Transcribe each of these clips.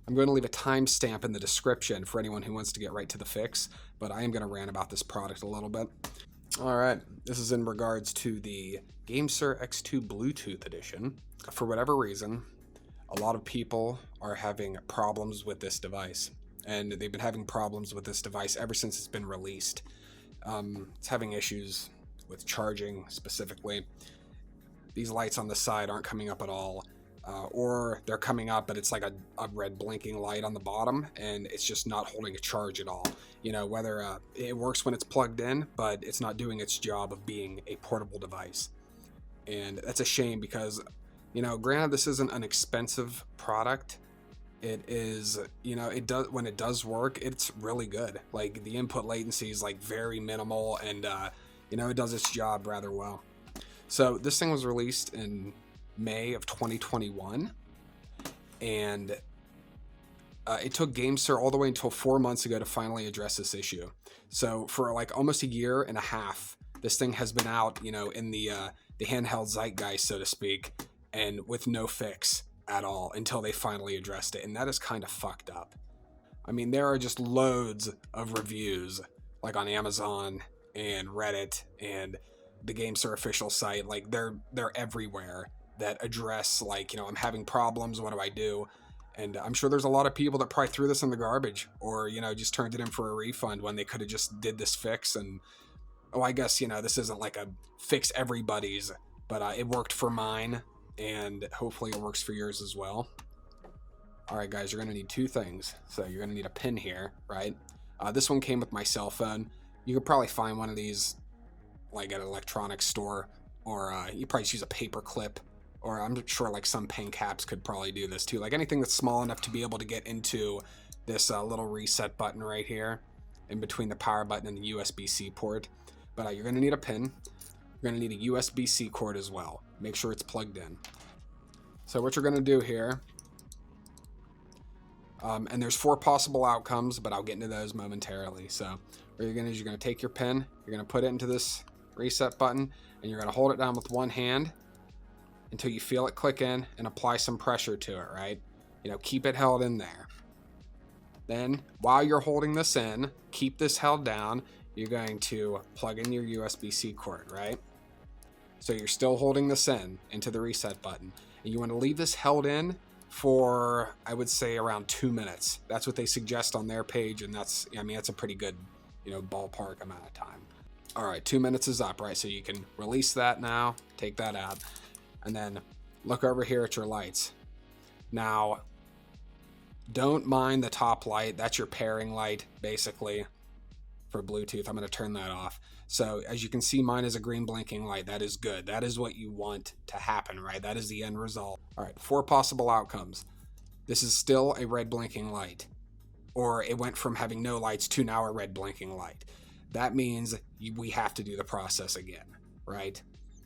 I'm going to leave a timestamp in the description for anyone who wants to get right to the fix, but I am going to rant about this product a little bit. All right, this is in regards to the Gamesir X2 Bluetooth edition. For whatever reason, a lot of people are having problems with this device, and they've been having problems with this device ever since it's been released. It's having issues with charging specifically. These lights on the side aren't coming up at all, or they're coming up, but it's like a red blinking light on the bottom, and it's just not holding a charge at all. You know, whether it works when it's plugged in, but it's not doing its job of being a portable device. And that's a shame because, you know, granted, this isn't an expensive product. It is, you know, when it does work, it's really good. Like, the input latency is like very minimal, and you know, it does its job rather well. So this thing was released in May of 2021, and it took Gamesir all the way until 4 months ago to finally address this issue. So for like almost a year and a half, this thing has been out, you know, in the handheld zeitgeist, so to speak, and with no fix at all until they finally addressed it. And that is kind of fucked up. I mean, there are just loads of reviews, like on Amazon and Reddit and the Gamesir official site. Like, they're everywhere, that address, like, you know, I'm having problems, what do I do? And I'm sure there's a lot of people that probably threw this in the garbage, or, you know, just turned it in for a refund when they could have just did this fix. And, oh, I guess, you know, this isn't like a fix everybody's, but it worked for mine, and hopefully it works for yours as well. All right, guys, you're going to need two things. So you're going to need a pin here, right? This one came with my cell phone. You could probably find one of these like at an electronics store, or you probably just use a paper clip, or I'm sure like some pen caps could probably do this too. Like anything that's small enough to be able to get into this little reset button right here in between the power button and the USB-C port. But you're going to need a pin. You're going to need a USB-C cord as well. Make sure it's plugged in. So what you're going to do here, and there's 4 possible outcomes, but I'll get into those momentarily. So what you're going to do is you're going to take your pin, you're going to put it into this reset button, and you're going to hold it down with one hand until you feel it click in and apply some pressure to it, right? You know, keep it held in there. Then, while you're holding this in, keep this held down, you're going to plug in your USB-C cord, right? So you're still holding this in into the reset button. And you want to leave this held in for, I would say, around 2 minutes. That's what they suggest on their page, and that's a pretty good, you know, ballpark amount of time. All right, 2 minutes is up, right? So you can release that now, take that out, and then look over here at your lights. Now, don't mind the top light. That's your pairing light, basically, for Bluetooth. I'm going to turn that off. So as you can see, mine is a green blinking light. That is good. That is what you want to happen, right? That is the end result. All right, 4 possible outcomes. This is still a red blinking light, or it went from having no lights to now a red blinking light. That means we have to do the process again, right?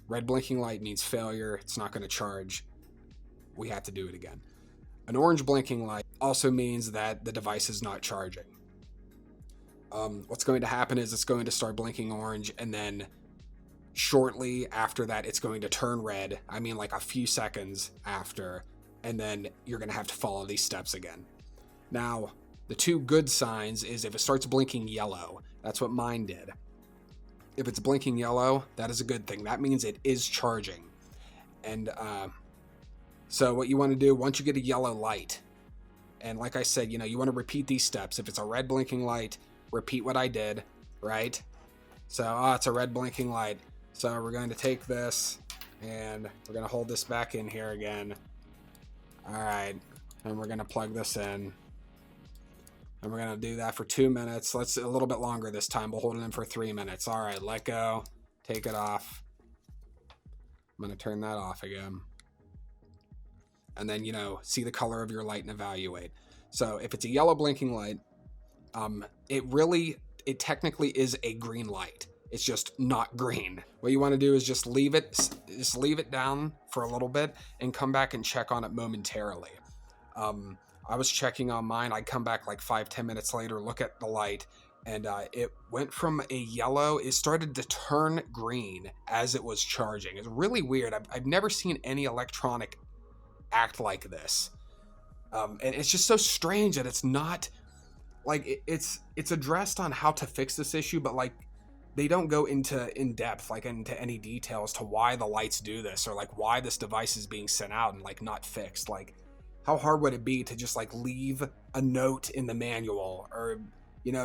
Red blinking light means failure. It's not going to charge. We have to do it again. An orange blinking light also means that the device is not charging. What's going to happen is it's going to start blinking orange, and then shortly after that, it's going to turn red. I mean, like a few seconds after, and then you're going to have to follow these steps again. Now, the 2 good signs is if it starts blinking yellow. That's what mine did. If it's blinking yellow, that is a good thing. That means it is charging. And so what you want to do, once you get a yellow light, and like I said, you know, you want to repeat these steps. If it's a red blinking light, repeat what I did, right? So, it's a red blinking light. So we're going to take this, and we're going to hold this back in here again. All right, and we're going to plug this in. And we're going to do that for 2 minutes. Let's a little bit longer this time. We'll hold it in for 3 minutes. All right, let go. Take it off. I'm going to turn that off again. And then, you know, see the color of your light and evaluate. So if it's a yellow blinking light, it technically is a green light. It's just not green. What you want to do is just leave it down for a little bit and come back and check on it momentarily. I was checking on mine. I'd come back like 5-10 minutes later, look at the light, and it went from a yellow, it started to turn green as it was charging. It's really weird. I've never seen any electronic act like this. And it's just so strange that it's not like it's addressed on how to fix this issue, but like they don't go in depth, like into any detail as to why the lights do this, or like why this device is being sent out and like not fixed. Like, how hard would it be to just like leave a note in the manual, or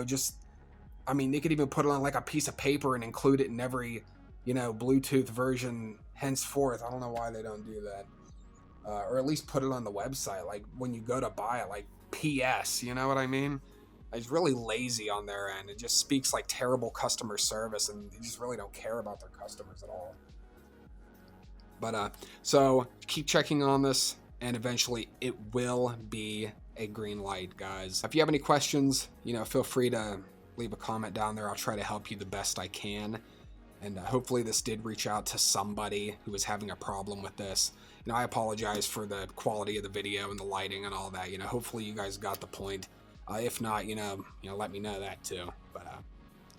just, I mean, they could even put it on like a piece of paper and include it in every Bluetooth version henceforth. I don't know why they don't do that, or at least put it on the website, like when you go to buy it, like PS. You know what I mean? It's really lazy on their end. It just speaks like terrible customer service, and they just really don't care about their customers at all. But so keep checking on this, and eventually it will be a green light, guys. If you have any questions, feel free to leave a comment down there. I'll try to help you the best I can. And hopefully this did reach out to somebody who was having a problem with this. I apologize for the quality of the video and the lighting and all that. Hopefully you guys got the point. If not, let me know that too. But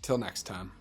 till next time.